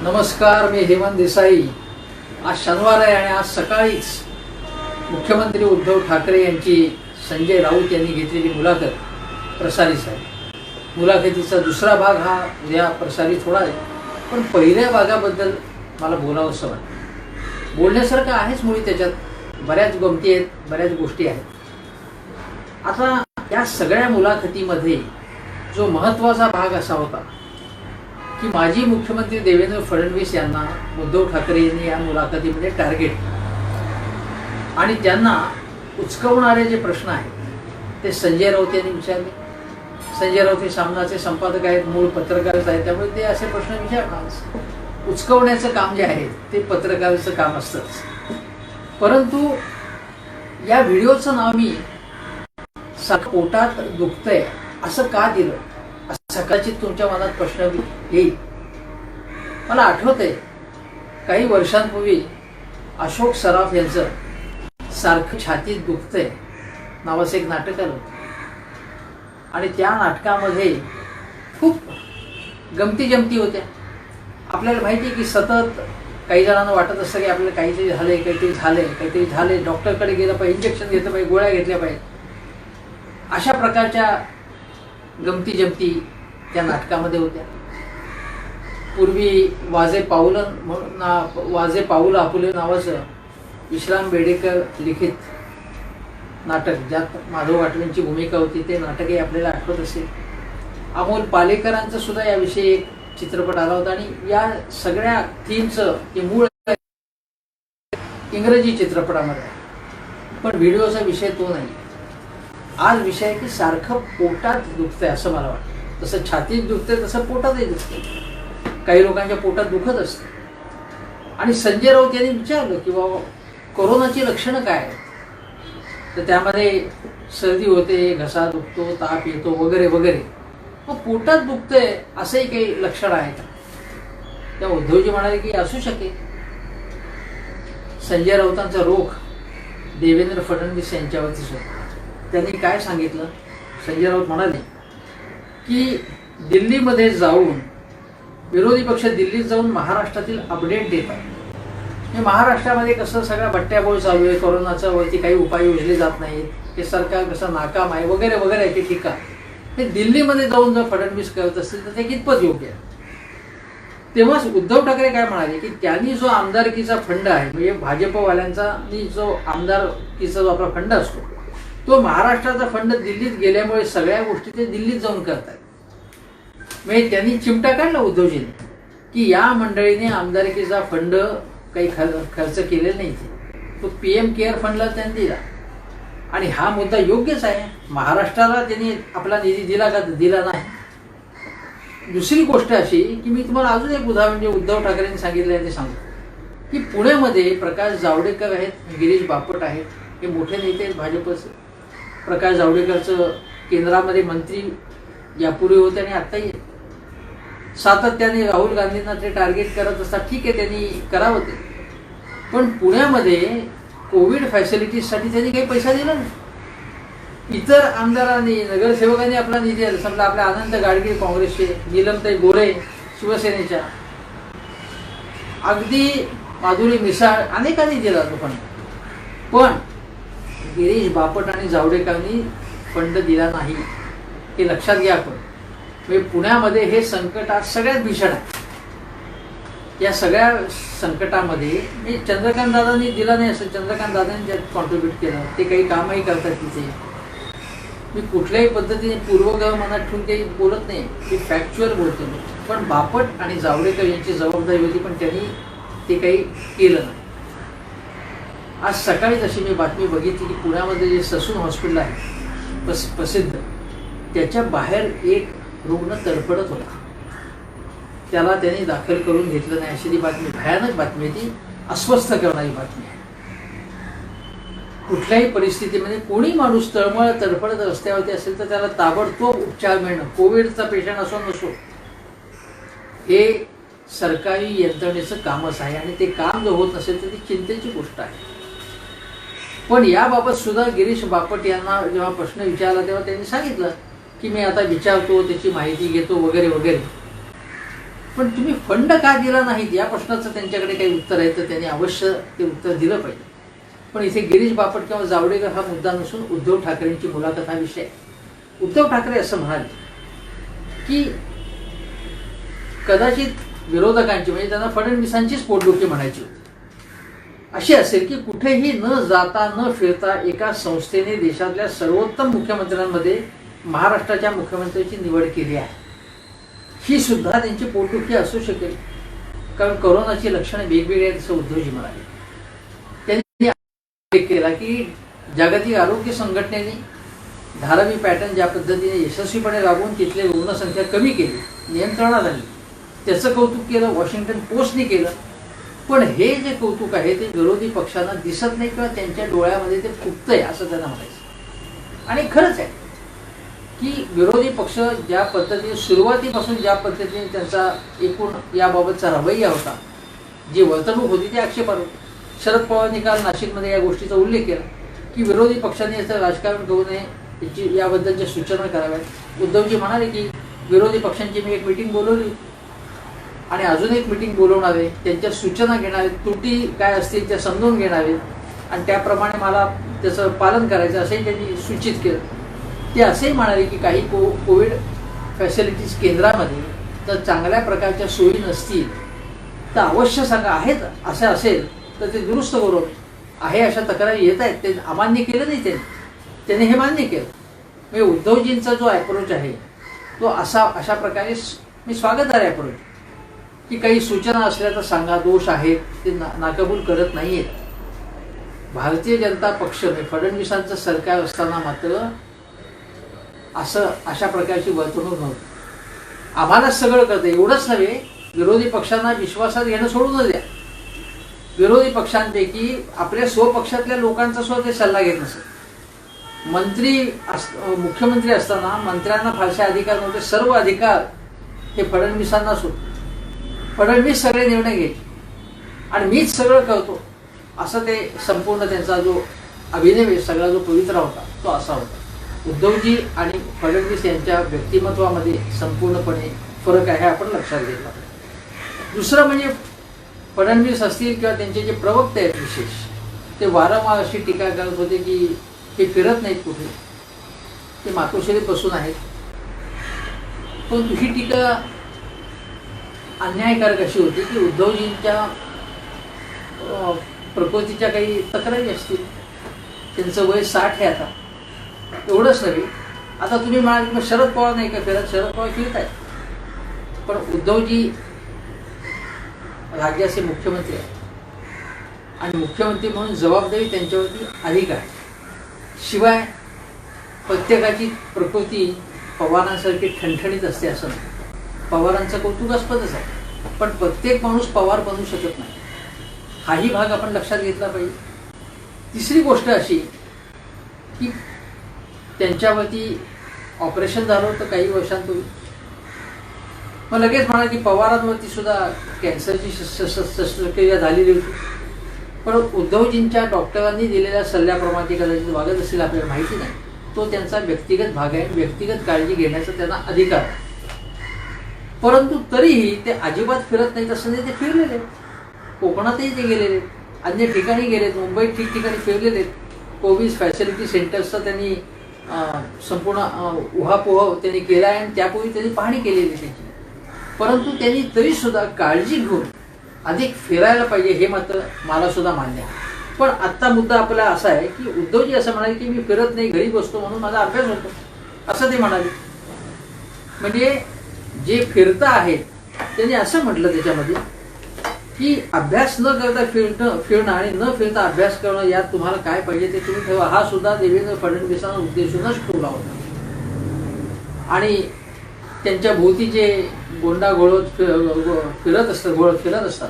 नमस्कार, मी हेमंत देसाई। आज शनिवार आहे आणि आज सकाळीच मुख्यमंत्री उद्धव ठाकरे यांची संजय राऊत यांनी घेतलेली मुलाखत प्रसारित आहे। मुलाखतीचा दुसरा भाग हा उद्या प्रसारित होणार आहे, पण पहिल्या भागाबद्दल मला बोलावंसं वाटतं। बोलण्यासारखं आहेच, मुळी त्याच्यात बऱ्याच गमती आहेत, बऱ्याच गोष्टी आहेत। आता या सगळ्या मुलाखतीमध्ये जो महत्त्वाचा भाग असा होता की माजी मुख्यमंत्री देवेंद्र फडणवीस यांना उद्धव ठाकरे यांनी या मुलाखतीमध्ये टार्गेट आणि त्यांना उचकवणारे जे प्रश्न आहेत ते संजय राऊत यांनी विचारले। संजय राऊत हे सामनाचे संपादक आहेत, मूळ पत्रकारच आहेत, त्यामुळे ते असे प्रश्न विचारणार। उचकवण्याचं काम जे आहे ते पत्रकाराचं काम असतंच। परंतु या व्हिडिओचं नाव मी पोटात दुखतंय असं का दिलं, सकाळची तुमच्या मनात प्रश्न येईल। मला आठवतंय काही वर्षांपूर्वी अशोक सराफ यांचं सारखं छातीत दुखतंय नावाचं एक नाटक आलं होतं आणि त्या नाटकामध्ये खूप गमती जमती होत्या। आपल्याला माहिती आहे की सतत काही जणांना वाटत असतं की आपल्याला काहीतरी झालंय, काहीतरी झालंय, डॉक्टरकडे गेलं पाहिजे, इंजेक्शन घेतलं पाहिजे, गोळ्या घेतल्या पाहिजे। अशा प्रकारच्या गमती जमती त्या नाटकामध्ये होत्या। पूर्वी वाजे पाऊल आपुले नावाचं विश्राम बेडेकर लिखित नाटक, ज्यात माधव वाटवेंची भूमिका होती, ते नाटकही आपल्याला आठवत असेल। अमोल पालेकरांचं सुद्धा याविषयी एक चित्रपट आला होता आणि या सगळ्या थीमचं हे मूळ इंग्रजी चित्रपटामध्ये आहे, पण व्हिडिओचा विषय तो नाही। आज विषय आहे की सारखं पोटात दुखतंय असं मला वाटतं। जसं छातीत दुखतंय तसं पोटातही दुखतंय, काही लोकांच्या पोटात दुखत असतं। आणि संजय राऊत यांनी विचारलं की बाबा कोरोनाची लक्षणं काय आहेत, तर त्यामध्ये सर्दी होते, घसा दुखतो, ताप येतो वगैरे वगैरे। मग पोटात दुखतंय असंही काही लक्षण आहे का? त्या उद्धवजी म्हणाले की असू शकेल। संजय राऊतांचा रोख देवेंद्र फडणवीस यांच्यावरतीच होता। त्यांनी काय सांगितलं? संजय राऊत म्हणाले की दिल्लीमध्ये जाऊन विरोधी पक्ष दिल्लीत जाऊन महाराष्ट्रातील अपडेट देत आहे। महाराष्ट्रामध्ये कसं सगळ्या बट्ट्याबोळ चालू आहे, कोरोनाच्या वरती काही उपाय योजले जात नाहीत, हे सरकार कसं नाकाम आहे वगैरे वगैरे आहे, ठीक आहे। हे दिल्लीमध्ये जाऊन जर फडणवीस करत असतील तर ते कितपत योग्य आहे? तेव्हाच उद्धव ठाकरे काय म्हणाले की त्यांनी जो आमदारकीचा फंड आहे, म्हणजे भाजपवाल्यांचा जो आमदारकीचा जो आपला फंड असतो, तो महाराष्ट्राचा फंड दिल्लीत गेल्यामुळे सगळ्या गोष्टी ते दिल्लीत जाऊन करतात। म्हणजे त्यांनी चिमटा काढला उद्धवजीने की या मंडळीने आमदारकीचा फंड काही खर्च केलेला नाही, तो PM केअर फंडला त्यांनी दिला आणि हा मुद्दा योग्यच आहे। महाराष्ट्राला त्यांनी आपला निधी दिला का? दिला नाही। दुसरी गोष्ट अशी की मी तुम्हाला अजून एक उदाहरण म्हणजे उद्धव ठाकरेंनी सांगितलं आहे ते सांगतो की पुण्यामध्ये प्रकाश जावडेकर आहेत, गिरीश बापट आहेत, हे मोठे नेते आहेत भाजपचे। प्रकाश जावडेकरचं केंद्रामध्ये मंत्री यापूर्वी होते आणि आत्ताही सातत्याने राहुल गांधींना ते टार्गेट करत असतात, ठीक आहे, त्यांनी करावं ते। पण पुण्यामध्ये कोविड फॅसिलिटीजसाठी त्यांनी काही पैसा दिला नाही। इतर आमदारांनी, नगरसेवकांनी आपला निधी दिला, समजा आपल्या अनंत गाडगीळ काँग्रेसचे, नीलमताई गोरे शिवसेनेच्या, अगदी माधुरी मिसाळ अनेकांनी दिला तो फंड, पण गिरीश बापट आणि जावडेकरांनी फंड दिला नाही, हे लक्षात घ्या। आपण म्हणजे पुण्यामध्ये हे संकट आज सगळ्यात भीषण आहे। या सगळ्या संकटामध्ये चंद्रकांत दादांनी दिला नाही असं, चंद्रकांत दादांनी ज्यात कॉन्ट्रीब्यूट केलं, ते काही कामही करतात तिथे। मी कुठल्याही पद्धतीने पूर्वग्रह मनात ठेवून काही बोलत नाही, मी फॅक्च्युअल बोलतो। पण बापट आणि जावडेकर यांची जबाबदारी होती, पण त्यांनी ते काही केलं नाही। आज सकाळीच अशी मी बातमी बघितली की पुण्यामध्ये जे ससून हॉस्पिटल आहे प्रसिद्ध, त्याच्या बाहेर एक रुग्ण तडफडत होता, त्याला त्यांनी दाखल करून घेतलं नाही, अशी ती बातमी, भयानक बातमी आहे, ती अस्वस्थ करणारी बातमी आहे। कुठल्याही परिस्थितीमध्ये कोणी माणूस तडफडत रस्त्यावरती असेल तर त्याला ताबडतोब उपचार मिळणं, कोविडचा पेशंट असो नसो, हे सरकारी यंत्रणेचं कामच आहे आणि ते काम जर होत नसेल तर ती चिंतेची गोष्ट आहे। पण याबाबत सुद्धा गिरीश बापट यांना जेव्हा प्रश्न विचारला तेव्हा त्यांनी सांगितलं की मी आता विचारतो, त्याची माहिती घेतो वगैरे वगैरे। पण तुम्ही फंड का दिला नाहीत या प्रश्नाचं त्यांच्याकडे काही उत्तर आहे तर त्यांनी अवश्य ते उत्तर दिलं पाहिजे. पण इथे गिरीश बापट किंवा जावडेकर हा मुद्दा नसून उद्धव ठाकरेंची मुलाखत हा विषय आहे. उद्धव ठाकरे असं म्हणाले की कदाचित विरोधकांची म्हणजे त्यांना फडणवीसांचीच पोटदुखी म्हणायची होती अशी असेल की कुठेही न जाता न फिरता एका संस्थेने देशातल्या सर्वोत्तम मुख्यमंत्र्यांमध्ये महाराष्ट्राच्या मुख्यमंत्र्यांची निवड केली आहे. ही सुद्धा त्यांची पोटदुखी असू शकेल कारण कोरोनाची लक्षणे वेगवेगळी आहेत असं उद्धवजी म्हणाले. त्यांनी केला की जागतिक आरोग्य संघटनेने धारावी पॅटर्न ज्या पद्धतीने यशस्वीपणे राबवून तिथली रुग्णसंख्या कमी केली, नियंत्रणात आली, त्याचं कौतुक केलं, वॉशिंग्टन पोस्टने केलं. पण हे जे कौतुक आहे ते विरोधी पक्षांना दिसत नाही किंवा त्यांच्या डोळ्यामध्ये ते फुटतंय असं त्यांना म्हणायचं. आणि खरंच आहे की विरोधी पक्ष ज्या पद्धतीने सुरुवातीपासून ज्या पद्धतीने त्यांचा एकूण याबाबतचा रवैया होता, जी वर्तणूक होती ती आक्षेपार्ह. शरद पवारांनी काल नाशिकमध्ये या गोष्टीचा उल्लेख केला की विरोधी पक्षांनी याचं राजकारण करू नये, याबद्दलच्या सूचना कराव्यात. उद्धवजी म्हणाले की विरोधी पक्षांची मी एक मीटिंग बोलवली आणि अजून एक मीटिंग बोलवणार आहे, त्यांच्या सूचना घेणार आहेत, त्रुटी काय असतील त्या समजून घेणार आहेत आणि त्याप्रमाणे मला त्याचं पालन करायचं असंही त्यांनी सूचित केलं. ते असेही म्हणाले की काही कोविड फॅसिलिटीज केंद्रामध्ये जर चांगल्या प्रकारच्या सोयी नसतील तर अवश्य सांगा. आहेत असं असेल तर ते दुरुस्त करू. आहे अशा तक्रारी येत आहेत, ते अमान्य केलं नाही त्यांनी हे मान्य केलं. म्हणजे उद्धवजींचा जो अप्रोच आहे तो अशा प्रकारे मी स्वागतदार अप्रोच की काही सूचना असल्या तर सांगा, दोष आहेत ते नाकबूल करत नाही आहेत. भारतीय जनता पक्ष फडणवीसांचं सरकार असताना मात्र अशा प्रकारची वर्तणूक नव्हती. आम्हालाच सगळं करतं एवढंच नव्हे, विरोधी पक्षांना विश्वासात घेणं सोडून द्या. विरोधी पक्षांपैकी आपल्या स्वपक्षातल्या लोकांचा सुद्धा ते सल्ला घेत नसत. मुख्यमंत्री असताना मंत्र्यांना फारसे अधिकार नव्हते, सर्व अधिकार हे फडणवीसांनाच होते. फडणवीस सगळे निर्णय घ्यायचे आणि मीच सगळं करतो असं ते संपूर्ण त्यांचा जो अभिनय सगळा जो पवित्रा होता तो असा होता. उद्धवजी आणि फडणवीस यांच्या व्यक्तिमत्वामध्ये संपूर्णपणे फरक आहे, आपण लक्षात घेतला पाहिजे. दुसरं म्हणजे फडणवीस असतील किंवा त्यांचे जे प्रवक्ते आहेत विशेष, ते वारंवार अशी टीका करत होते की हे फिरत नाहीत कुठे, ते मातोश्रीत बसून आहेत. पण ही टीका अन्यायकारक अशी होती की उद्धवजींच्या प्रकृतीच्या काही तक्रारी असतील. त्यांचं वय 60 आहे आता. एवढंच नव्हे, आता तुम्ही म्हणाल की शरद पवार नाही का फिरत, शरद पवार फिरत आहेत. पण उद्धवजी राज्याचे मुख्यमंत्री आहेत आणि मुख्यमंत्री म्हणून जबाबदारी त्यांच्यावरती अधिक आहे. शिवाय प्रत्येकाची प्रकृती पवारांसारखी ठणठणीत असते असं नाही. पवारांचं कौतुकास्पदच आहे, पण प्रत्येक माणूस पवार बनू शकत नाही. हाही भाग आपण लक्षात घेतला पाहिजे. तिसरी गोष्ट अशी की त्यांच्यावरती ऑपरेशन झालं होतं काही वर्षांपूर्वी. मग लगेच म्हणा की पवारांवरती सुद्धा कॅन्सरची शस्त्रक्रिया झालेली होती. पण उद्धवजींच्या डॉक्टरांनी दिलेल्या सल्ल्याप्रमाणे ते कदाचित वागत असेल आपल्याला माहिती नाही. तो त्यांचा व्यक्तिगत भाग आहे, व्यक्तिगत काळजी घेण्याचा त्यांना अधिकार आहे. परंतु तरीही ते अजिबात फिरत नाहीत असं नाही. ते फिरलेले, कोकणातही ते गेलेले, अन्य ठिकाणी गेलेत, मुंबईत ठिकठिकाणी फिरलेले. कोविड फॅसिलिटी सेंटर्सचा त्यांनी संपूर्ण उहापोह त्यांनी केला आहे आणि त्यापूर्वी त्यांनी पाहणी केलेली त्याची. परंतु त्यांनी तरी सुद्धा काळजी घेऊन अधिक फिरायला पाहिजे हे मात्र मला सुद्धा मान्य आहे. पण आत्ता मुद्दा आपला असा आहे की उद्धवजी असं म्हणाले की मी फिरत नाही, घरी बसतो म्हणून माझा अभ्यास होतो असं ते म्हणाले. म्हणजे जे फिरता आहेत त्यांनी असं म्हटलं त्याच्यामध्ये की अभ्यास न करता फिरणं आणि न फिरता अभ्यास करणं यात तुम्हाला काय पाहिजे ते तुम्ही ठेवा. हा सुद्धा देवेंद्र फडणवीसांना उद्देशूनच ठेवला होता. आणि त्यांच्या भोवती जे गोंडा घोळत फिरत असतात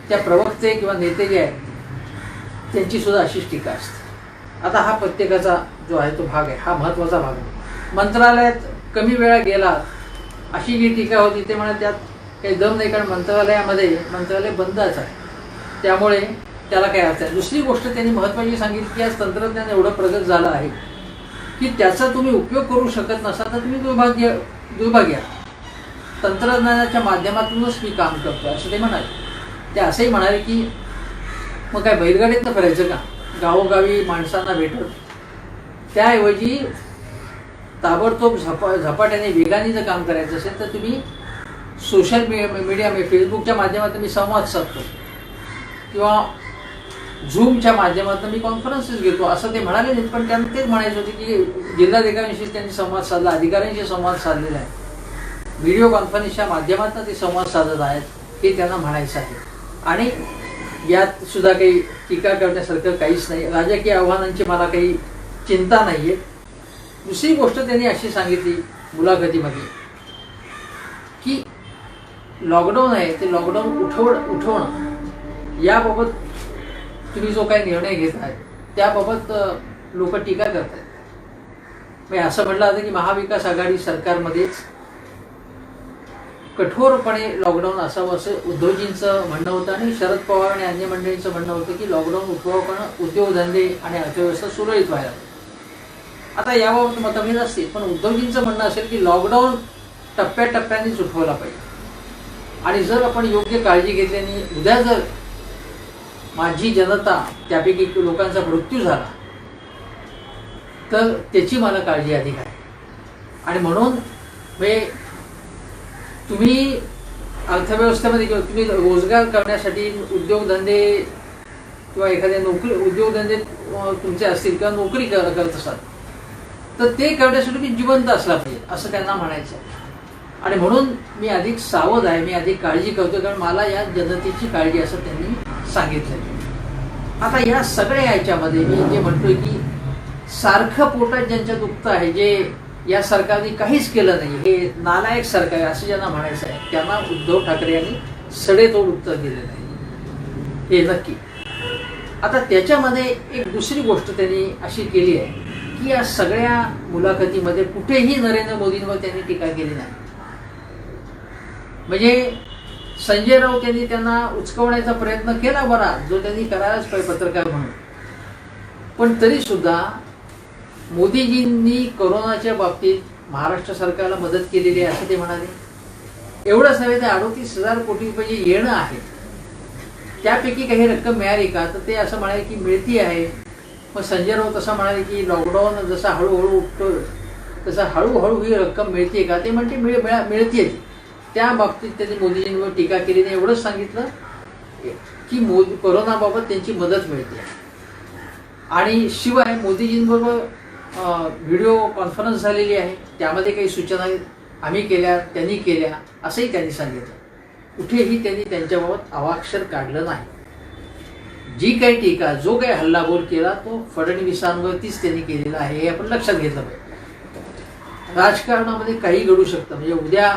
त्या प्रवक्ते किंवा नेते जे आहेत त्यांची सुद्धा अशीच टीका असते. आता हा प्रत्येकाचा जो आहे तो भाग आहे, हा महत्त्वाचा भाग आहे. मंत्रालयात कमी वेळा गेला अशी जी टीका होती ते म्हणा त्यात काही दम नाही, कारण मंत्रालय बंदच आहे, त्यामुळे त्याला काही अर्थ आहे. दुसरी गोष्ट त्यांनी महत्त्वाची सांगितली की आज तंत्रज्ञान एवढं प्रगत झालं आहे की त्याचा तुम्ही उपयोग करू शकत नसाल तर तुम्ही दुर्भाग्य. तंत्रज्ञानाच्या माध्यमातूनच मी काम करतो असं ते म्हणाले. ते असंही म्हणाले की मग काय बैलगाडीतनं फिरायचं का, गावोगावी माणसांना भेटत, त्याऐवजी ताबडतोब झपाट्याने वेगाने जर काम करायचं असेल तर तुम्ही सोशल मीडिया फेसबुकच्या माध्यमातून मी संवाद साधतो किंवा झूमच्या माध्यमातून मी कॉन्फरन्सेस घेतो असं ते म्हणाले नाहीत. पण त्यांना तेच म्हणायचं होते की जिल्हाधिकाऱ्यांशी त्यांनी संवाद साधला, अधिकाऱ्यांशी संवाद साधलेला आहे, व्हिडिओ कॉन्फरन्सच्या माध्यमातून ते संवाद साधत आहेत हे त्यांना म्हणायचं आहे. आणि यात सुद्धा काही टीका करण्यासारखं काहीच नाही. राजकीय आव्हानांची मला काही चिंता नाही आहे. दुसरी गोष्ट त्यांनी अशी सांगितली मुलाखतीमध्ये की लॉकडाऊन आहे ते लॉकडाऊन उठवणं याबाबत तुम्ही जो काही निर्णय घेत आहे त्याबाबत लोक टीका करत आहेत. म्हणजे असं म्हटलं जातं की महाविकास आघाडी सरकारमध्येच कठोरपणे लॉकडाऊन असावं असं उद्धवजींचं म्हणणं होतं आणि शरद पवार आणि अन्य मंडळींचं म्हणणं होतं की लॉकडाऊन उठवावं, उद्योगधंदे आणि अर्थव्यवस्था सुरळीत व्हायला. आता याबाबत मतभेद असतील, पण उद्धवजींचं म्हणणं असेल की लॉकडाऊन टप्प्याटप्प्यानेच उठवला पाहिजे आणि जर आपण योग्य काळजी घेतल्याने उद्या जर माझी जनता त्यापैकी लोकांचा मृत्यू झाला तर त्याची मला काळजी अधिक आहे. आणि म्हणून तुम्ही अर्थव्यवस्थेमध्ये किंवा तुम्ही रोजगार करण्यासाठी उद्योगधंदे किंवा एखाद्या नोकरी उद्योगधंदे तुमचे असतील किंवा नोकरी करत असाल तर ते करण्यासाठी मी जिवंत असला पाहिजे असं त्यांना म्हणायचं. आणि म्हणून मी अधिक सावध आहे, मी अधिक काळजी करतो कारण मला या जनतेची काळजी असं त्यांनी सांगितलं. आता या सगळ्या याच्यामध्ये मी जे म्हणतोय की सारखं पोटात ज्यांच्या दुखतं आहे, जे या सरकारने काहीच केलं नाही, हे नालायक सरकार आहे असं ज्यांना म्हणायचं आहे त्यांना उद्धव ठाकरे यांनी सडेतोड उत्तर दिलेलं आहे हे नक्की. आता त्याच्यामध्ये एक दुसरी गोष्ट त्यांनी अशी केली आहे की या सगळ्या मुलाखतीमध्ये कुठेही नरेंद्र मोदींवर त्यांनी टीका केली नाही. म्हणजे संजय राऊत यांनी त्यांना उचकवण्याचा प्रयत्न केला बरा, जो त्यांनी करायलाच पाहिजे पत्रकार म्हणून, पण तरी सुद्धा मोदीजींनी कोरोनाच्या बाबतीत महाराष्ट्र सरकारला मदत केलेली आहे असं ते म्हणाले. एवढंच नव्हे तर 38,000 कोटी रुपये जे येणं आहे त्यापैकी काही रक्कम मिळाली का, तर ते असं म्हणाले की मिळती आहे. मग संजय राऊत असं म्हणाले की लॉकडाऊन जसा हळूहळू उठतो तसं हळूहळू ही रक्कम मिळते का, ते म्हणते मिळते. त्या बाबतीत त्यांनी मोदीजींवर टीका केली नाही. एवढंच सांगितलं की कोरोनाबाबत त्यांची मदत मिळते. आणि शिवाय मोदीजींबरोबर व्हिडिओ कॉन्फरन्स झालेली आहे, त्यामध्ये काही सूचना आम्ही केल्या, त्यांनी केल्या असंही त्यांनी सांगितलं. कुठेही त्यांनी त्यांच्याबाबत अवाक्षर काढलं नाही. जी काही टीका, जो काही हल्लाबोल केला तो फडणवीसांवरतीच त्यांनी केलेला आहे हे आपण लक्षात घेतलं पाहिजे. राजकारणामध्ये काही घडू शकतं. म्हणजे उद्या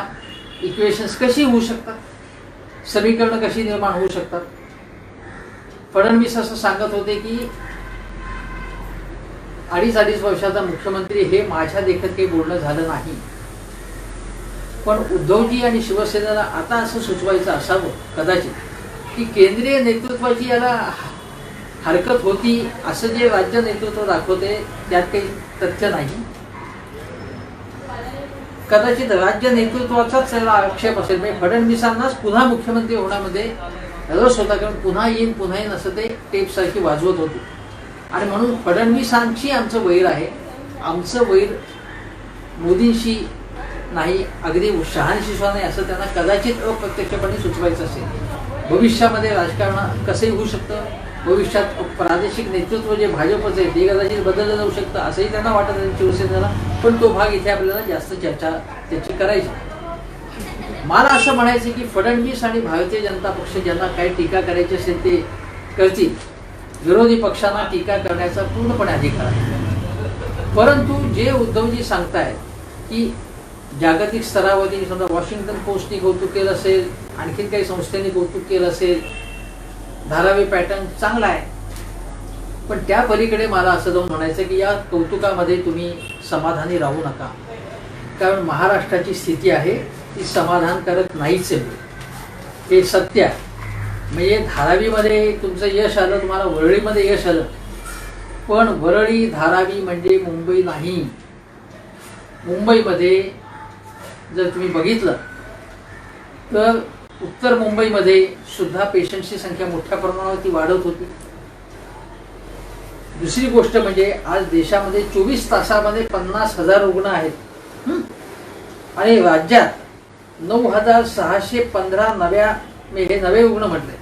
इक्वेशन्स कशी होऊ शकतात, समीकरणं कशी निर्माण होऊ शकतात. फडणवीस असं सांगत होते की 2.5 वर्षाचा मुख्यमंत्री हे माझ्या देखत काही बोलणं झालं नाही. पण उद्धवजी आणि शिवसेनेला आता असं सुचवायचं असावं कदाचित की केंद्रीय नेतृत्वाची याला हरकत होती असं जे राज्य नेतृत्व दाखवते त्यात काही तथ्य नाही. कदाचित राज्य नेतृत्वाचाच त्याला आक्षेप असेल. म्हणजे फडणवीसांनाच पुन्हा मुख्यमंत्री होण्यामध्ये रस होता, कारण पुन्हा येईन असं ते टेपसारखी वाजवत होते. आणि म्हणून फडणवीसांची आमचं वैर आहे, आमचं वैर मोदींशी नाही, अगदी शहांशी सुद्धा नाही असं त्यांना कदाचित अप्रत्यक्षपणे सुचवायचं असेल. भविष्यामध्ये राजकारण कसंही होऊ शकतं, भविष्यात प्रादेशिक नेतृत्व जे भाजपचं आहे ते कदाचित बदललं जाऊ शकतं असंही त्यांना वाटत आहे शिवसेनेला. पण तो भाग इथे आपल्याला जास्त चर्चा त्याची करायची. मला असं म्हणायचं की फडणवीस आणि भारतीय जनता पक्ष ज्यांना काही टीका करायची असेल ते करतील. विरोधी पक्षांना टीका करण्याचा पूर्णपणे अधिकार आहे. परंतु जे उद्धवजी सांगतायत की जागतिक स्तरावरती समजा वॉशिंग्टन पोस्टने कौतुक केलं असेल, आणखीन काही संस्थेने कौतुक केलं असेल, धारावी पॅटर्न चांगला आहे, पण त्या पलीकडे मला असं जाऊन म्हणायचं की या कौतुकामध्ये तुम्ही समाधानी राहू नका. कारण महाराष्ट्राची स्थिती आहे ती समाधानकारक नाहीच आहे, हे सत्य आहे. म्हणजे धारावीमध्ये तुमचं यश आलं, तुम्हाला वरळीमध्ये यश आलं, पण वरळी धारावी म्हणजे मुंबई नाही. मुंबईमध्ये जर तुम्ही बघितलं तर उत्तर मुंबईमध्ये सुद्धा पेशंटची संख्या मोठ्या प्रमाणावरती वाढत होती. दुसरी गोष्ट म्हणजे आज देशामध्ये 24 तासामध्ये 50,000 रुग्ण आहेत आणि राज्यात 9,615 नव्या, मी हे नवे रुग्ण म्हटले,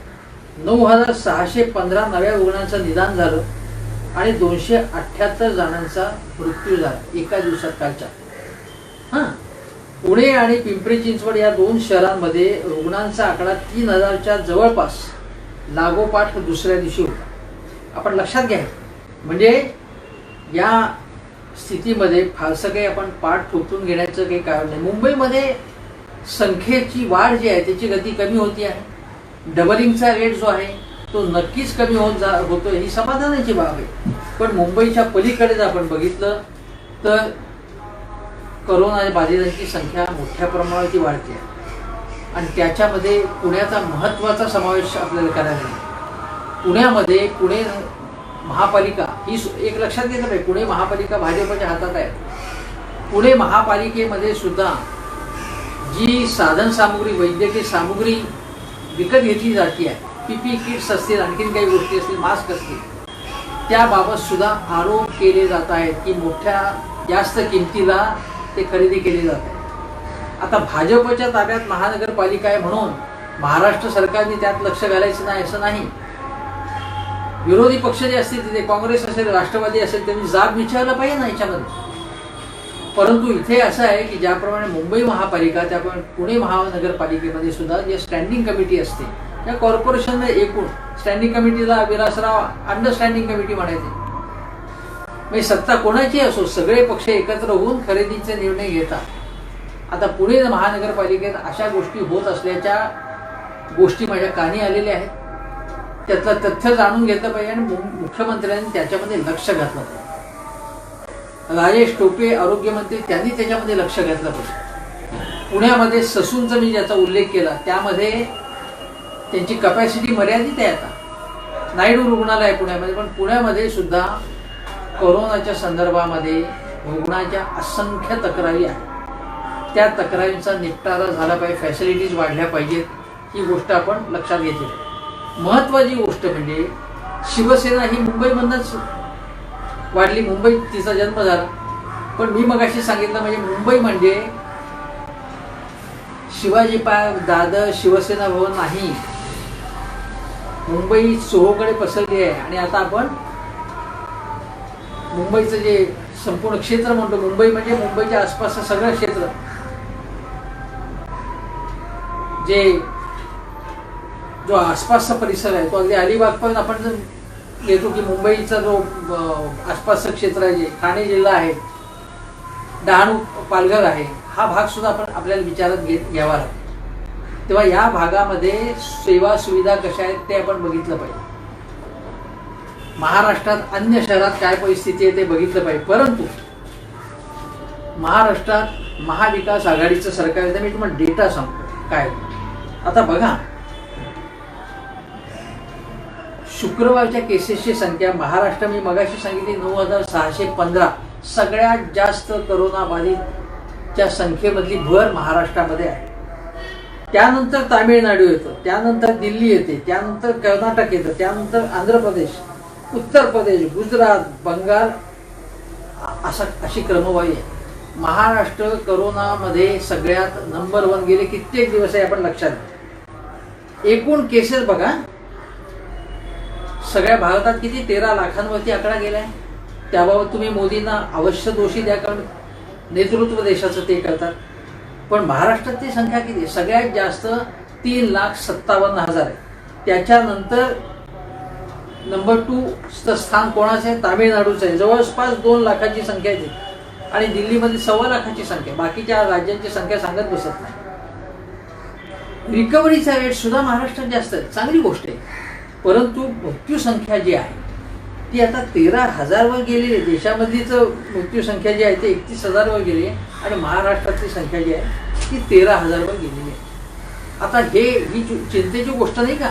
9,615 नव्या रुग्णांचं निदान झालं आणि 278 जणांचा मृत्यू झाला एका दिवसात कालच्या. पुणे आणि पिंपरी चिंचवड या दोन शहरांमध्ये रुग्णांचा आकडा 3,000च्या जवळपास लागोपाठ दुसऱ्या दिवशी होता. आपण लक्षात घ्या, म्हणजे या स्थितीमध्ये फारसं काही आपण पाठ ठोकून घेण्याचं काही कारण नाही. मुंबईमध्ये संख्येची वाढ जी आहे त्याची गती कमी होती आहे. डबलिंगचा रेट जो आहे तो नक्कीच कमी होतो, ही समाधानाची बाब आहे. पण मुंबईच्या पलीकडे जर आपण बघितलं तर करोना बाधितांची संख्या मोठ्या प्रमाणावरती वाढते आहे आणि त्याच्यामध्ये पुण्याचा महत्त्वाचा समावेश आपल्याला करायला लागेल. पुण्यामध्ये पुणे महापालिका ही एक लक्षात घेतलं पाहिजे, पुणे महापालिका भाजपच्या हातात आहे. पुणे महापालिकेमध्ये सुद्धा जी साधन सामुग्री, वैद्यकीय सामुग्री विकत घेतली जाते आहे, PPE किट्स असतील, आणखीन काही गोष्टी असतील, मास्क असतील, त्याबाबत सुद्धा आरोप केले जात आहेत की मोठ्या जास्त किमतीला ते खरेदी केली जात आहे. आता भाजपच्या ताब्यात महानगरपालिका आहे म्हणून महाराष्ट्र सरकारने त्यात लक्ष घालायचं नाही असं नाही. विरोधी पक्ष जे असतील तिथे काँग्रेस असेल, राष्ट्रवादी असेल, त्यांनी जाब विचारला पाहिजे ना याच्यामध्ये. परंतु इथे असं आहे की ज्याप्रमाणे मुंबई महापालिका त्याप्रमाणे पुणे महानगरपालिकेमध्ये सुद्धा जे स्टँडिंग कमिटी असते त्या कॉर्पोरेशनने एकूण स्टँडिंग कमिटीला विलासराव अंडरस्टँडिंग कमिटी म्हणायचे. म्हणजे सत्ता कोणाची असो सगळे पक्ष एकत्र होऊन खरेदीचे निर्णय घेतात. आता पुणे महानगरपालिकेत अशा गोष्टी होत असल्याच्या गोष्टी माझ्या कानी आलेल्या आहेत. त्यातलं तथ्य जाणून घेतलं पाहिजे आणि मुख्यमंत्र्यांनी त्याच्यामध्ये लक्ष घातलं पाहिजे. राजेश टोपे आरोग्यमंत्री त्यांनी त्याच्यामध्ये लक्ष घातलं पाहिजे. पुण्यामध्ये ससूनचा मी ज्याचा उल्लेख केला त्यामध्ये त्यांची कपॅसिटी मर्यादित आहे. आता नायडू रुग्णालय आहे पुण्यामध्ये, पण पुण्यामध्ये सुद्धा कोरोनाच्या संदर्भामध्ये रुग्णाच्या असंख्य तक्रारी आहेत. त्या तक्रारींचा निपटारा झाला पाहिजे, फॅसिलिटीज वाढल्या पाहिजेत, ही गोष्ट आपण लक्षात घेतली. महत्त्वाची गोष्ट म्हणजे शिवसेना ही मुंबईमधूनच वाढली, मुंबईत तिचा जन्म झाला. पण मी मगाशी सांगितलं म्हणजे मुंबई म्हणजे शिवाजी पार्क, दादर, शिवसेना भवन नाही. मुंबई सोहोकडे पसरली आहे आणि आता आपण मुंबईचं जे संपूर्ण क्षेत्र म्हणतो, मुंबई म्हणजे मुंबईच्या आसपासचं सगळं क्षेत्र जो आसपासचा परिसर आहे तो अगदी अलिबाग पण आपण घेतो की मुंबईचा जो आसपासचं क्षेत्र आहे, जे ठाणे जिल्हा आहे, डहाणू, पालघर आहे, हा भाग सुद्धा आपण आपल्याला विचारात घ्यावा लागतो. तेव्हा या भागामध्ये सेवा सुविधा कशा आहेत ते आपण बघितलं पाहिजे. महाराष्ट्रात अन्य शहरात काय परिस्थिती आहे ते बघितलं पाहिजे. परंतु महाराष्ट्रात महाविकास आघाडीचं सरकार आहे. मी तुम्हाला डेटा सांगतो काय. आता बघा, शुक्रवारच्या केसेसची संख्या महाराष्ट्र मी मगाशी सांगितली 9,615, सगळ्यात जास्त करोना बाधितच्या संख्येमधली भर महाराष्ट्रामध्ये आहे. त्यानंतर तामिळनाडू येतं, त्यानंतर दिल्ली येते, त्यानंतर कर्नाटक येतं, त्यानंतर आंध्र प्रदेश, उत्तर प्रदेश, गुजरात, बंगाल, अशी क्रमवारी आहे. महाराष्ट्र करोनामध्ये सगळ्यात नंबर 1 गेले कित्येक दिवस आहे आपण लक्षात घ्या. एकूण केसेस बघा, सगळ्या भारतात किती 13 लाखांवरती आकडा गेलाय. त्याबाबत तुम्ही मोदींना अवश्य दोषी द्या, कारण नेतृत्व देशाचं ते करतात. पण महाराष्ट्रात ती संख्या किती? सगळ्यात जास्त 3,57,000 आहे. त्याच्यानंतर नंबर 2 स्थान कोणाचं आहे? तामिळनाडूचं आहे, जवळपास 2 लाखाची संख्या आहे आणि दिल्लीमध्ये 1.25 लाखाची संख्या. बाकीच्या राज्यांची संख्या सांगत बसत नाही. रिकव्हरीचा रेट सुद्धा महाराष्ट्रात जास्त आहे, चांगली गोष्ट आहे. परंतु मृत्यू संख्या जी आहे ती आता 13,000 वर गेलेली आहे. देशामधलीच मृत्यू संख्या जी आहे ती 31,000 वर गेली आहे आणि महाराष्ट्रातली संख्या जी आहे ती 13,000 वर गेलेली आहे. आता ही चिंतेची गोष्ट नाही का?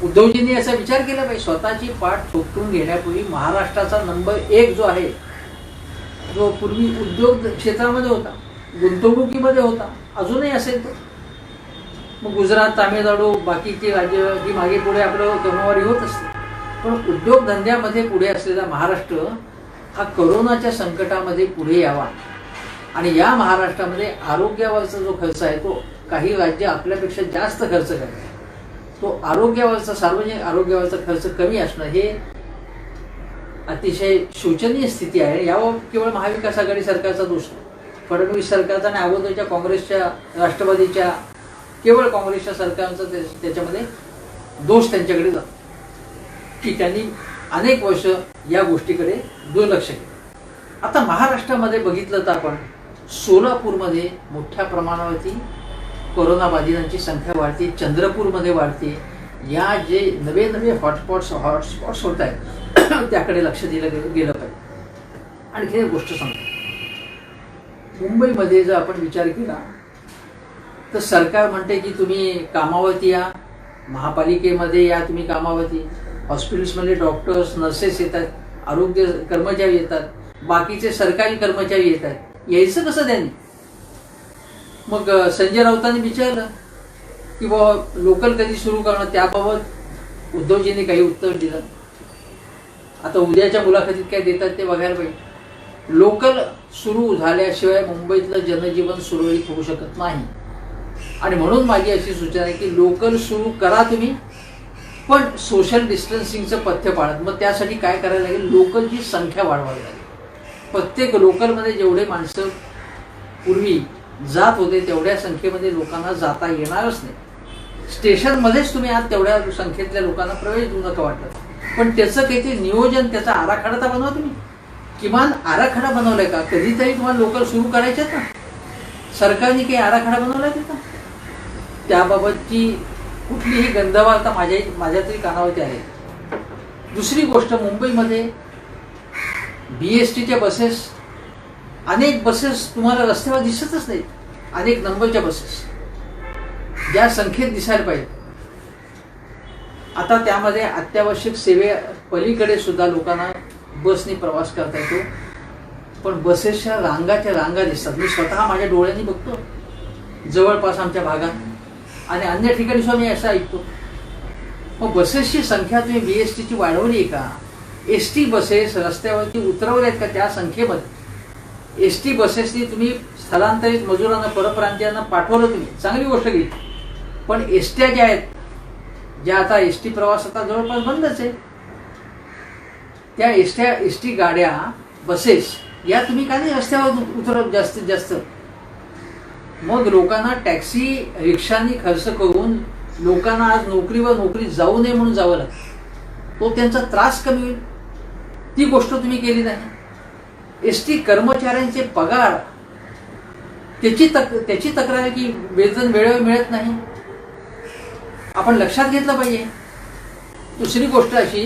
उद्धवजींनी याचा विचार केला पाहिजे. स्वतःची पाठ ठोकून घेण्यापूर्वी महाराष्ट्राचा नंबर 1 जो आहे, जो पूर्वी उद्योग क्षेत्रामध्ये होता, गुंतवणुकीमध्ये होता, अजूनही असेल, मग गुजरात, तामिळनाडू, बाकीची राज्य ही मागे पुढे आपलं क्रमवारी होत असते. पण उद्योगधंद्यामध्ये पुढे असलेला महाराष्ट्र हा करोनाच्या संकटामध्ये पुढे यावा आणि या महाराष्ट्रामध्ये आरोग्यावरचा जो खर्च आहे तो काही राज्य आपल्यापेक्षा जास्त खर्च करतात. तो आरोग्यावरचा, सार्वजनिक आरोग्यावरचा खर्च कमी असणं हे अतिशय शोचनीय स्थिती आहे. यावर केवळ महाविकास आघाडी सरकारचा दोष नाही. फडणवीस सरकारचा आणि अगोदरच्या काँग्रेसच्या, राष्ट्रवादीच्या, केवळ काँग्रेसच्या सरकारचा त्याच्यामध्ये दोष त्यांच्याकडे जातो की त्यांनी अनेक वर्ष या गोष्टीकडे दुर्लक्ष केलं. आता महाराष्ट्रामध्ये बघितलं तर आपण सोलापूरमध्ये मोठ्या प्रमाणावरती कोरोनाबाधितांची संख्या वाढते, चंद्रपूरमध्ये वाढते. या जे नवे नवे हॉटस्पॉट्स होत आहेत त्याकडे लक्ष दिलं गेलं पाहिजे. आणखी एक गोष्ट सांगतो, मुंबईमध्ये जर आपण विचार केला तर सरकार म्हणते की तुम्ही कामावरती या, महापालिकेमध्ये या तुम्ही कामावरती, हॉस्पिटल्समध्ये डॉक्टर्स, नर्सेस येतात, आरोग्य कर्मचारी येतात, बाकीचे सरकारी कर्मचारी येतात. यायचं कसं त्यांनी? मग संजय राऊतांनी विचारलं की बाबा लोकल कधी सुरू करणं, त्याबाबत उद्धवजींनी काही उत्तर दिलं. आता उद्याच्या मुलाखतीत काय देतात ते बघायला पाहिजे. लोकल सुरू झाल्याशिवाय मुंबईतलं जनजीवन सुरळीत होऊ शकत नाही आणि म्हणून माझी अशी सूचना आहे की लोकल सुरू करा तुम्ही, पण सोशल डिस्टन्सिंगचं पथ्य पाळत. मग त्यासाठी काय करायला लागेल? लोकलची संख्या वाढवावी लागेल. प्रत्येक लोकलमध्ये जेवढे माणसं पूर्वी जात होते तेवढ्या संख्येमध्ये लोकांना जाता येणारच नाही. स्टेशनमध्येच तुम्ही आज तेवढ्या संख्येतल्या लोकांना प्रवेश देऊ नका वाटलं, पण त्याचं काहीतरी नियोजन, त्याचा आराखडा तर बनवा तुम्ही. किमान आराखडा बनवलाय का? कधीतरी तुम्हाला लोकल सुरू करायचे ना, सरकारने काही आराखडा बनवलाय का? त्याबाबतची कुठलीही गंधवार्ता माझ्या तरी कानावरती आहे. दुसरी गोष्ट, मुंबईमध्ये BSTच्या बसेस, अनेक बसेस तुम्हाला रस्त्यावर दिसतच नाहीत. अनेक नंबरच्या बसेस ज्या संख्येत दिसायला पाहिजे. आता त्यामध्ये अत्यावश्यक सेवे पलीकडे सुद्धा लोकांना बसनी प्रवास करता येतो, पण बसेसच्या रांगाच्या रांगा दिसतात. मी स्वतः माझ्या डोळ्यांनी बघतो जवळपास आमच्या भागात आणि अन्य ठिकाणी सुद्धा मी असं ऐकतो. मग बसेसची संख्या तुम्ही BSTची वाढवली आहे का? ST बसेस रस्त्यावरती उतरवल्या आहेत का त्या संख्येमध्ये? ST बसेसनी तुम्ही स्थलांतरित मजुरांना, परप्रांतीयांना पाठवलं तुम्ही, चांगली गोष्ट केली. पण एसट्या ज्या आहेत, ज्या आता ST प्रवास आता जवळपास बंदच आहे, त्या ST गाड्या, बसेस या तुम्ही का नाही रस्त्यावर उतरव जास्तीत जास्त? मग लोकांना टॅक्सी, रिक्षांनी खर्च करून लोकांना आज नोकरी जाऊ नये म्हणून जावं लागतं. तो त्यांचा त्रास कमी होईल. ती गोष्ट तुम्ही केली नाही. ST कर्मचाऱ्यांचे पगार, त्याची तक्रार आहे की वेतन वेळेवर मिळत नाही. आपण लक्षात घेतलं पाहिजे. दुसरी गोष्ट अशी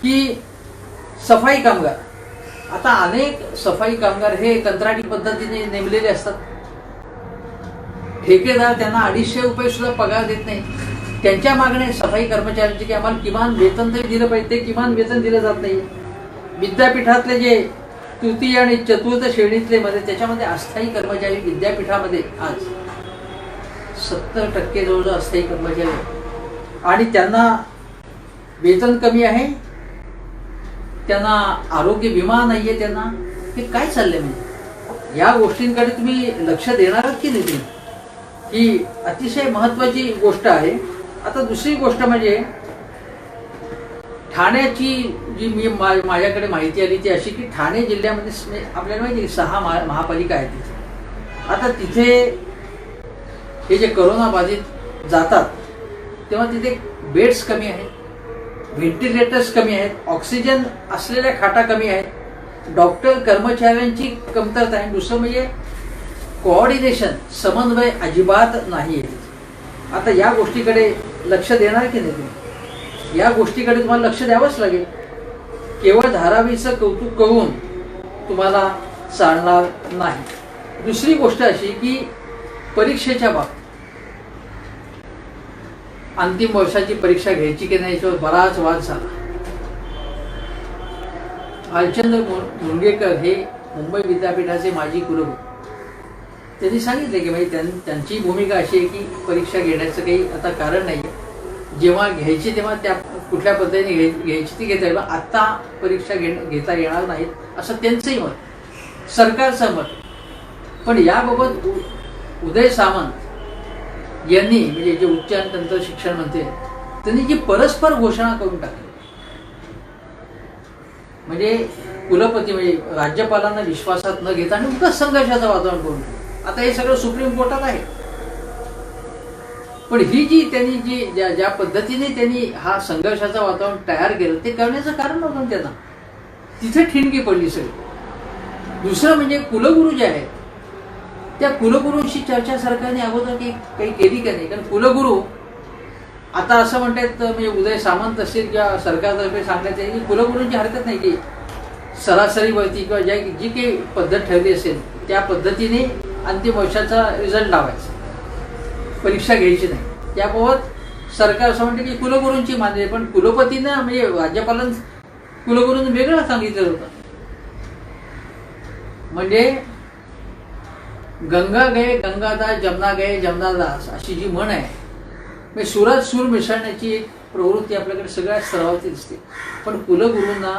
की सफाई कामगार, आता अनेक सफाई कामगार हे कंत्राटी पद्धतीने नेमलेले असतात. ठेकेदार त्यांना 250 रुपये सुद्धा पगार देत नाही. त्यांच्या मागण्या सफाई कर्मचाऱ्यांची की आम्हाला किमान वेतन तरी दिलं पाहिजे, ते किमान वेतन दिलं जात नाही. विद्यापीठातले जे तृतीय आणि चतुर्थ श्रेणीतले मध्ये, त्याच्यामध्ये अस्थायी कर्मचारी विद्यापीठामध्ये आज 70% जवळजवळ अस्थायी कर्मचारी आणि त्यांना वेतन कमी आहे, त्यांना आरोग्य विमा नाहीये. त्यांना हे काय चाललंय? म्हणजे या गोष्टींकडे तुम्ही लक्ष देणार की नाही? ही अतिशय महत्वाची गोष्ट आहे. आता दुसरी गोष्ट म्हणजे ठाण्याची जी माझ्याकडे माहिती आली ती अशी की ठाणे जिल्ह्यामध्ये आपल्याला माहिती 6 महापालिका आहेत तिथे. आता तिथे हे जे करोना बाधित जातात तेव्हा तिथे बेड्स कमी आहेत, व्हेंटिलेटर्स कमी आहेत, ऑक्सिजन असलेल्या खाटा कमी आहेत, डॉक्टर कर्मचाऱ्यांची कमतरता आहे. दुसरं म्हणजे कोऑर्डिनेशन, समन्वय अजिबात नाही आहे. आता या गोष्टीकडे लक्ष देणार की नाही तुम्ही? या गोष्टीकडे तुम्हाला लक्ष द्यावंच लागेल. केवळ धारावीचं कौतुक करून तुम्हाला चालणार नाही. दुसरी गोष्ट अशी की परीक्षेच्या बाबतीत अंतिम वर्षाची परीक्षा घ्यायची की नाही याच्यावर बराच वाद झाला. भालचंद्र मुनगेकर हे मुंबई विद्यापीठाचे माजी कुलगुरू, त्यांनी सांगितले की म्हणजे त्यांची भूमिका अशी आहे की परीक्षा घेण्याचं काही आता कारण नाही आहे. जेव्हा घ्यायची तेव्हा त्या कुठल्या पद्धतीने घ्यायची ती घेता येईल, आत्ता परीक्षा घेता येणार नाहीत असं त्यांचंही मत, सरकारचं मत. पण याबाबत उदय सामंत यांनी म्हणजे जे उच्च आणि तंत्र शिक्षण मंत्री आहेत त्यांनी जी परस्पर घोषणा करून टाकली, म्हणजे कुलपती म्हणजे राज्यपालांना विश्वासात न घेता आणि उगाच संघर्षाचं वातावरण करून ठेवलं. आता हे सगळं सुप्रीम कोर्टात आहे. पण ही जी त्यांनी ज्या पद्धतीने त्यांनी हा संघर्षाचं वातावरण तयार केलं ते करण्याचं कारण नव्हतं त्यांना, तिथे ठिणगी पडली सगळी. दुसरं म्हणजे कुलगुरू जे आहेत त्या कुलगुरूंशी चर्चा सरकारने अगोदर काही केली का नाही. कारण कुलगुरू आता असं म्हणतात म्हणजे उदय सामंत असतील किंवा सरकारतर्फे सांगण्यात येईल की कुलगुरूंची हरकत नाही की सरासरीवरती किंवा जी काही पद्धत ठरली असेल त्या पद्धतीने अंतिम वर्षाचा रिझल्ट लावायचा, परीक्षा घ्यायची नाही. त्याबाबत सरकार असं म्हणते की कुलगुरूंची मान्य, पण कुलपतीनं म्हणजे राज्यपालांनी कुलगुरूंनी वेगळं सांगितलं होतं. म्हणजे गंगा गये गंगादास, जमना गये जमनादास अशी जी म्हण आहे, म्हणजे सुरात सूर मिसळण्याची एक प्रवृत्ती आपल्याकडे सगळ्या स्तरावरती दिसते. पण कुलगुरूंना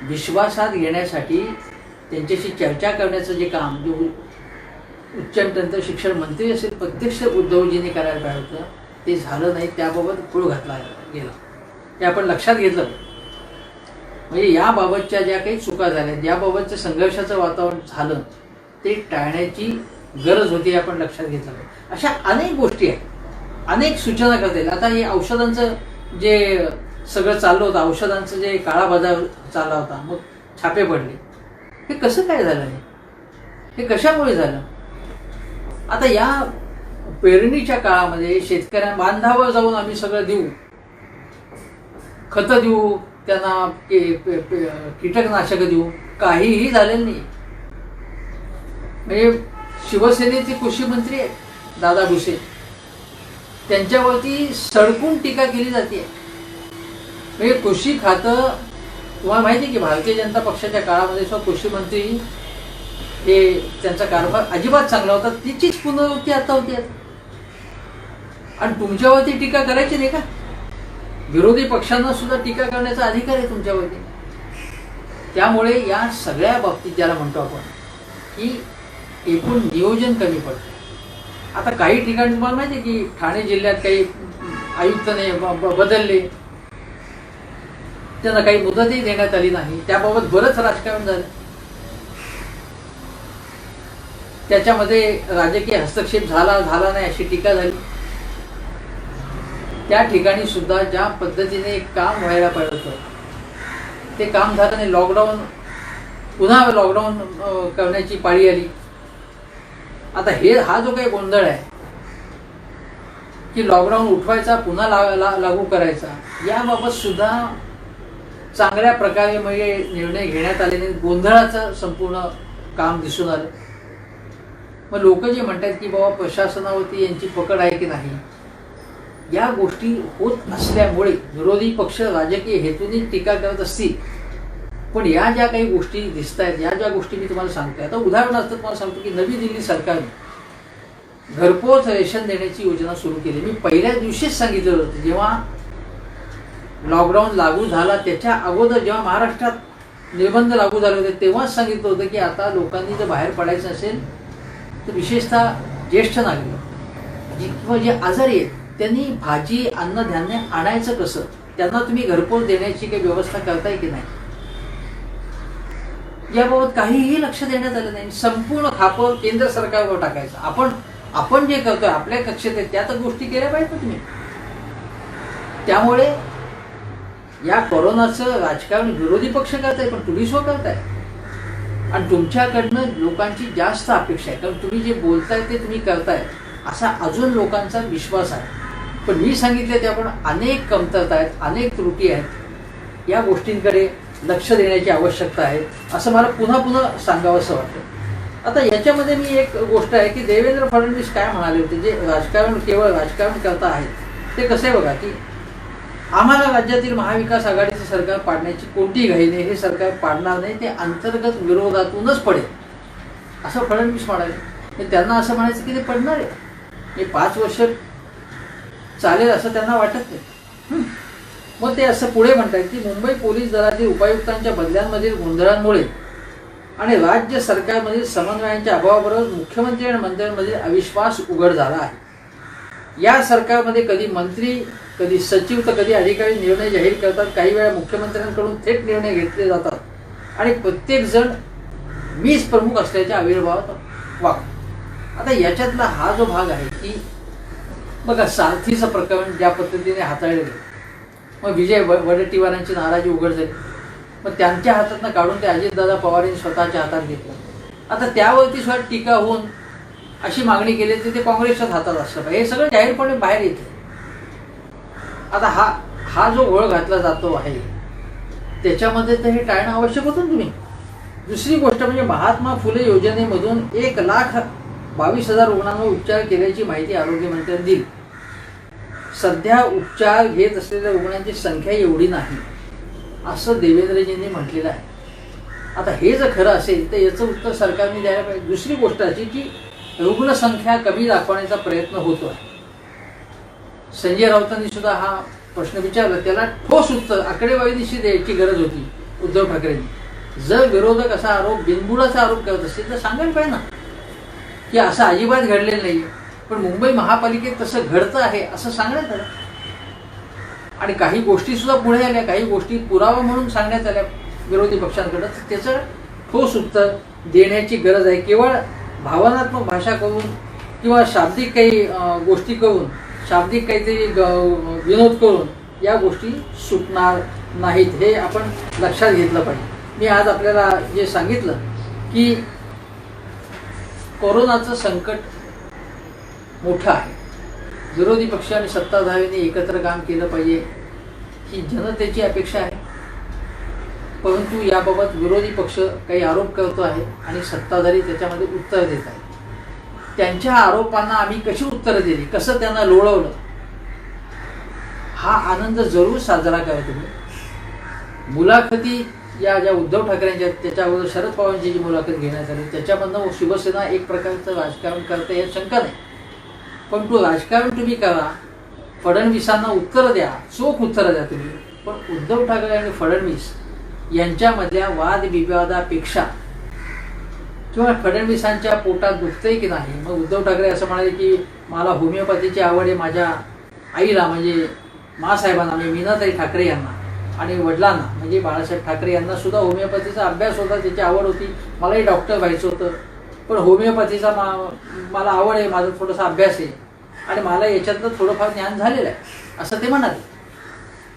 विश्वासात घेण्यासाठी त्यांच्याशी चर्चा करण्याचं जे काम जे उच्च आणि तंत्र शिक्षण मंत्री असेल प्रत्यक्ष उद्धवजींनी करायला पाहिजे होतं, ते झालं नाही. त्याबाबत खूळ घातला गेला, ते आपण लक्षात घेतलं. म्हणजे याबाबतच्या ज्या काही चुका झाल्या, याबाबतचं संघर्षाचं वातावरण झालं ते टाळण्याची गरज होती, आपण लक्षात घेतलं. अशा अनेक गोष्टी आहेत, अनेक सूचना करता येईल. आता हे औषधांचं जे सगळं चाललं होतं, औषधांचं जे काळा बाजार चालला होता, मग छापे पडले, हे कसं काय झालं, हे कशामुळे झालं. आता या पेरणीच्या काळामध्ये शेतकऱ्यांना बांधावर जाऊन आम्ही सगळं देऊ, खतं देऊ, त्यांना कीटकनाशक देऊ, काहीही झालेलं नाही. म्हणजे शिवसेनेचे कृषी मंत्री आहेत दादा भुसे, त्यांच्यावरती सडकून टीका केली जाते. म्हणजे कृषी खातं तुम्हाला माहिती आहे की भारतीय जनता पक्षाच्या काळामध्ये सुद्धा कृषी मंत्री हे त्यांचा कारभार अजिबात चांगला होता, तिचीच पुनरावृत्ती आता होती. आणि तुमच्यावरती टीका करायची नाही का? विरोधी पक्षांना सुद्धा टीका करण्याचा अधिकार आहे तुमच्यावरती. त्यामुळे या सगळ्या बाबतीत ज्याला म्हणतो आपण की एकूण नियोजन कमी पडतं. आता काही ठिकाणी तुम्हाला माहिती आहे की ठाणे जिल्ह्यात काही आयुक्तने बदलले, त्यांना काही मुदतही देण्यात आली नाही, त्याबाबत बरंच राजकारण झालं. त्याच्यामध्ये राजकीय हस्तक्षेप झाला नाही अशी टीका झाली. त्या ठिकाणी सुद्धा ज्या पद्धतीने काम व्हायला पाहिजे होतं ते काम झालं नाही. पुन्हा लॉकडाऊन करण्याची पाळी आली. आता हा जो काही गोंधळ आहे की लॉकडाऊन उठवायचा पुन्हा लागू करायचा, याबाबत सुद्धा चांगल्या प्रकारे म्हणजे निर्णय घेण्यात आले नाही. गोंधळाचं संपूर्ण काम दिसून आलं. मग लोक जे म्हणतात की बाबा प्रशासनावरती यांची पकड आहे की नाही, या गोष्टी होत असल्यामुळे विरोधी पक्ष राजकीय हेतूने टीका करत असतील. पण या ज्या काही गोष्टी दिसत आहेत, या ज्या गोष्टी मी तुम्हाला सांगतोय, आता उदाहरणार्थ तुम्हाला सांगतो की नवी दिल्ली सरकारने घरपोच रेशन देण्याची योजना सुरू केली. मी पहिल्या दिवशीच सांगितलं होतं, जेव्हा लॉकडाऊन लागू झाला त्याच्या अगोदर जेव्हा महाराष्ट्रात निर्बंध लागू झाले होते तेव्हाच सांगितलं होतं की आता लोकांनी जर बाहेर पडायचं असेल तर विशेषतः ज्येष्ठ नागरिक किंवा जे आजारी आहेत त्यांनी भाजी अन्न धान्य आणायचं कसं, त्यांना तुम्ही घरपोच देण्याची काही व्यवस्था करताय की नाही, याबाबत काहीही लक्ष देण्यात आलं नाही. संपूर्ण खापर केंद्र सरकारवर टाकायचं. आपण जे करतोय आपल्या कक्षेत आहे त्या तर गोष्टी केल्या पाहिजेत ना तुम्ही. त्यामुळे या कोरोनाचं राजकारण विरोधी पक्ष करताय, पण तुम्ही स्व करताय. आणि तुमच्याकडनं लोकांची जास्त अपेक्षा आहे, कारण तुम्ही जे बोलताय ते तुम्ही करताय असा अजून लोकांचा विश्वास आहे. पण मी सांगितले त्या पण अनेक कमतरता आहेत, अनेक त्रुटी आहेत. या गोष्टींकडे लक्ष देण्याची आवश्यकता आहे असं मला पुन्हा सांगावंसं वाटतं. आता याच्यामध्ये मी एक गोष्ट आहे की देवेंद्र फडणवीस काय म्हणाले होते, जे राजकारण केवळ राजकारण करता आहेत ते कसे बघा की आम्हाला राज्यातील महाविकास आघाडीचे सरकार पाडण्याची कोणतीही घाई नाही, हे सरकार पाडणार नाही, ते अंतर्गत विरोधातूनच पडेल असं फडणवीस म्हणाले. त्यांना असं म्हणायचं की ते पडणार आहे, हे 5 वर्ष चालेल असं त्यांना वाटत नाही. मग ते असं पुढे म्हणतात की मुंबई पोलीस दलातील उपायुक्तांच्या बदल्यांमधील गोंधळांमुळे आणि राज्य सरकारमधील समन्वयांच्या अभावाबरोबर मुख्यमंत्री आणि मंत्र्यांमधील अविश्वास उघड झाला आहे. या सरकारमध्ये कधी मंत्री, कधी सचिव तर कधी अधिकारी निर्णय जाहीर करतात. काही वेळा मुख्यमंत्र्यांकडून थेट निर्णय घेतले जातात आणि प्रत्येक जण मीच प्रमुख असल्याच्या आविर्भावात वागतो. आता याच्यातला हा जो भाग आहे की बघा, सारथीचं प्रकरण ज्या पद्धतीने हाताळले गेले, मग विजय वडेट्टीवारांची नाराजी उघड झाली, मग त्यांच्या हातातनं काढून ते अजितदादा पवारांनी स्वतःच्या हातात घेतलं. आता त्यावरती सुद्धा टीका होऊन अशी मागणी केली तर ते काँग्रेसच्याच हातात असलं पाहिजे, हे सगळं जाहीरपणे बाहेर येते. आता हा जो घोळ घातला जातो आहे त्याच्यामध्ये तर हे टाळणं आवश्यक होतं ना तुम्ही. दुसरी गोष्ट म्हणजे महात्मा फुले योजनेमधून 1,22,000 रुग्णांवर उपचार केल्याची माहिती आरोग्यमंत्र्यांनी दिली. सध्या उपचार घेत असलेल्या रुग्णांची संख्या एवढी नाही असं देवेंद्रजींनी म्हटलेलं आहे. आता हे जर खरं असेल तर याचं उत्तर सरकारने द्यायला पाहिजे. दुसरी गोष्ट अशी की रुग्णसंख्या कमी दाखवण्याचा प्रयत्न होतो आहे. संजय राऊतांनी सुद्धा हा प्रश्न विचारला, त्याला ठोस उत्तर आकडेवारीनिशी द्यायची गरज होती उद्धव ठाकरेंनी. जर विरोधक असा आरोप, बिनबुडाचा आरोप करत असतील तर सांगायला पाहिजे ना की असं अजिबात घडलेलं नाही, पण मुंबई महापालिकेत तसं घडतं आहे असं सांगण्यात आलं. आणि काही गोष्टी सुद्धा पुढे आल्या, काही गोष्टी पुरावा म्हणून सांगण्यात आल्या विरोधी पक्षांकडे. तर त्याचं ठोस उत्तर देण्याची गरज आहे. केवळ भावनात्मक भाषा करून किंवा शाब्दिक काही गोष्टी करून, शाब्दिक काहीतरी विनोद करून या गोष्टी सुटणार नाहीत, हे आपण लक्षात घेतलं पाहिजे. मी आज आपल्याला जे सांगितलं की कोरोनाचं संकट मोठं आहे, विरोधी पक्ष आणि सत्ताधाऱ्यांनी एकत्र काम केलं पाहिजे ही जनतेची अपेक्षा आहे. परंतु याबाबत विरोधी पक्ष काही आरोप करतो आहे आणि सत्ताधारी त्याच्यामध्ये उत्तर देत आहेत. त्यांच्या आरोपांना आम्ही कशी उत्तरं दिली, कसं त्यांना लोळवलं, हा आनंद जरूर साजरा करा तुम्ही. मुलाखती या ज्या उद्धव ठाकरेंच्या, त्याच्यावर शरद पवारांची जी मुलाखत घेण्यात आली त्याच्यामधनं शिवसेना एक प्रकारचं राजकारण करते यात शंका नाही. पण तो राजकारण तुम्ही करा, फडणवीसांना उत्तरं द्या, चोख उत्तरं द्या तुम्ही. पण उद्धव ठाकरे आणि फडणवीस यांच्यामधल्या वादविवादापेक्षा किंवा फडणवीसांच्या पोटात दुखतंय की नाही, मग उद्धव ठाकरे असं म्हणाले की मला होमिओपॅथीची आवड आहे, माझ्या आईला म्हणजे मासाहेबांना म्हणजे मीनाताई ठाकरे यांना आणि वडिलांना म्हणजे बाळासाहेब ठाकरे यांना सुद्धा होमिओपॅथीचा अभ्यास होता, त्याची आवड होती. मलाही डॉक्टर व्हायचं होतं, पण होमिओपॅथीचा मला आवड आहे, माझा थोडासा अभ्यास आहे आणि मला याच्यातलं थोडंफार ज्ञान झालेलं आहे असं ते म्हणाले.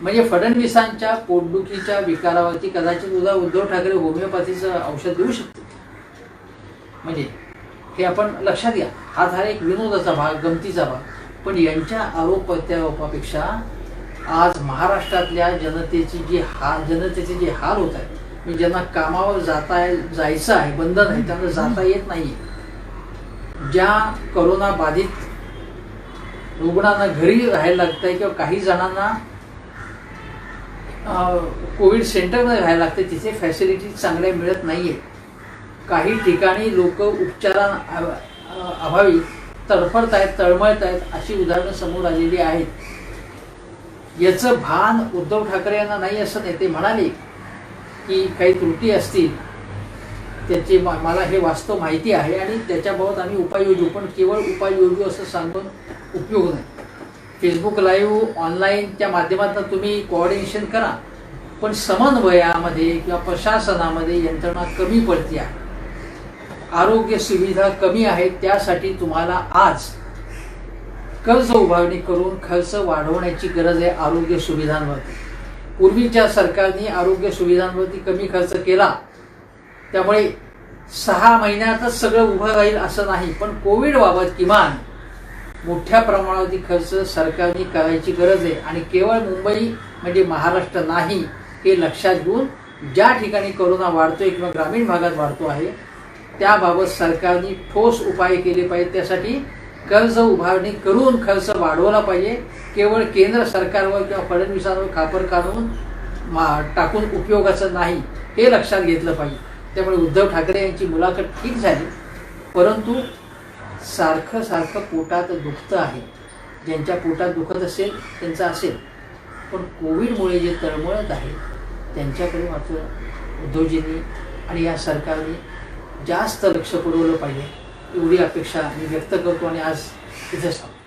म्हणजे फडणवीसांच्या पोटदुखीच्या विकारावरती कदाचित उद्धव ठाकरे होमिओपॅथीचं औषध देऊ शकते. म्हणजे हे आपण लक्षात घ्या. हा झाला एक विनोदाचा भाग, गमतीचा भाग. पण यांच्या आरोप प्रत्यारोपापेक्षा आज महाराष्ट्रातल्या जनतेचे जे हाल होत आहे, म्हणजे ज्यांना कामावर जायचं आहे, बंधन आहे, त्यांना जाता येत नाही, ज्या करोना बाधित रुग्णांना घरी राहायला लागत आहे किंवा काही जणांना कोविड सेंटरमध्ये राहायला लागते, तिथे फॅसिलिटी चांगल्या मिळत नाहीये. काही ठिकाणी लोक उपचारा अभावी तडफडत आहेत, तळमळत आहेत, अशी उदाहरणं समोर आलेली आहेत. याचं भान उद्धव ठाकरे यांना नाही असं नाही. ते म्हणाले की काही त्रुटी असतील त्याची मला हे वास्तव माहिती आहे आणि त्याच्याबाबत आम्ही उपाय योजू, पण केवळ उपाय योजू असं सांगून उपयोग नाही. फेसबुक लाईव्ह ऑनलाईनच्या माध्यमातून तुम्ही कोऑर्डिनेशन करा, पण समन्वयामध्ये किंवा प्रशासनामध्ये यंत्रणा कमी पडते आहे, आरोग्य सुविधा कमी आहेत. त्यासाठी तुम्हाला आज कर्ज उभारणी करून खर्च वाढवण्याची गरज आहे आरोग्य सुविधांवरती. पूर्वीच्या सरकारने आरोग्य सुविधांवरती कमी खर्च केला, त्यामुळे 6 महिन्यातच सगळं उभं राहील असं नाही, पण कोविडबाबत किमान मोठ्या प्रमाणावरती खर्च सरकारने करायची गरज आहे. आणि केवळ मुंबई म्हणजे महाराष्ट्र नाही हे लक्षात घेऊन ज्या ठिकाणी कोरोना वाढतोय किंवा ग्रामीण भागात वाढतो आहे त्याबाबत सरकारने ठोस उपाय केले पाहिजे. त्यासाठी कर्ज उभारणी करून खर्च वाढवला पाहिजे. केवळ केंद्र सरकारवर किंवा फडणवीसांवर खापर काढून टाकून उपयोगाचं नाही, हे लक्षात घेतलं पाहिजे. त्यामुळे उद्धव ठाकरे यांची मुलाखत ठीक झाली, परंतु सारखं सारखं पोटात दुखतं आहे, ज्यांच्या पोटात दुखत असेल त्यांचं असेल, पण कोविडमुळे जे तळमळत आहे त्यांच्याकडे मात्र उद्धवजींनी आणि या सरकारने जास्त लक्ष पुरवलं पाहिजे, एवढी अपेक्षा मी व्यक्त करतो आणि आज इथेच थांबतो.